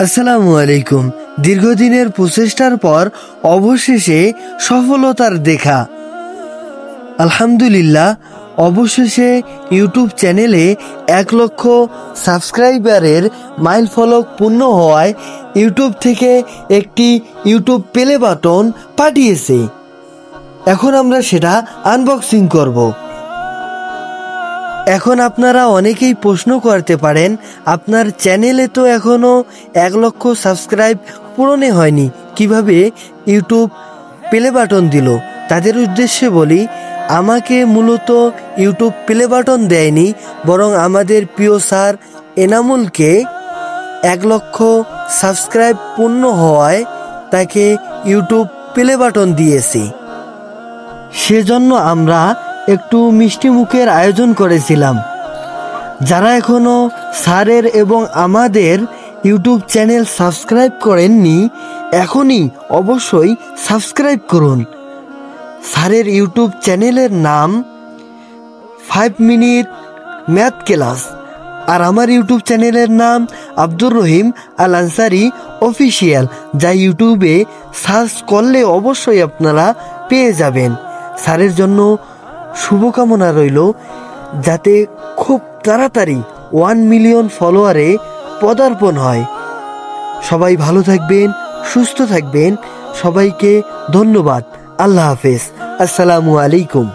আসসালামু আলাইকুম। দীর্ঘদিনের প্রচেষ্টার পর অবশেষে সফলতার দেখা। আলহামদুলিল্লাহ, অবশেষে ইউটিউব চ্যানেলে 1 লক্ষ সাবস্ক্রাইবারের মাইল ফলক পূর্ণ হওয়ায় ইউটিউব থেকে একটি ইউটিউব প্লে বাটন পাঠিয়েছে। এখন আমরা সেটা আনবক্সিং করব। এখন আপনারা অনেকেই প্রশ্ন করতে পারেন, আপনার চ্যানেলে তো এখনও 1 লক্ষ সাবস্ক্রাইব পূরণে হয়নি, কিভাবে ইউটিউব প্লে বাটন দিল? তাদের উদ্দেশ্যে বলি, আমাকে মূলত ইউটিউব প্লে বাটন দেয়নি, বরং আমাদের প্রিয় স্যার এনামুলকে 1 লক্ষ সাবস্ক্রাইব পূর্ণ হওয়ায় তাকে ইউটিউব প্লে বাটন দিয়েছে। সেজন্য আমরা একটু মিষ্টি মুখের আয়োজন করেছিলাম। যারা এখনও স্যারের এবং আমাদের ইউটিউব চ্যানেল সাবস্ক্রাইব করেননি, এখনই অবশ্যই সাবস্ক্রাইব করুন। স্যারের ইউটিউব চ্যানেলের নাম 5 মিনিট ম্যাথ ক্লাস, আর আমার ইউটিউব চ্যানেলের নাম আব্দুর রহিম আল আনসারি অফিসিয়াল, যা ইউটিউবে সার্চ করলে অবশ্যই আপনারা পেয়ে যাবেন। স্যারের জন্য শুভকামনা রইল, যাতে খুব তাড়াতাড়ি 1 মিলিয়ন ফলোয়ারে পদার্পণ হয়। সবাই ভালো থাকবেন, সুস্থ থাকবেন। সবাইকে ধন্যবাদ। আল্লাহ হাফেজ। আসসালামু আলাইকুম।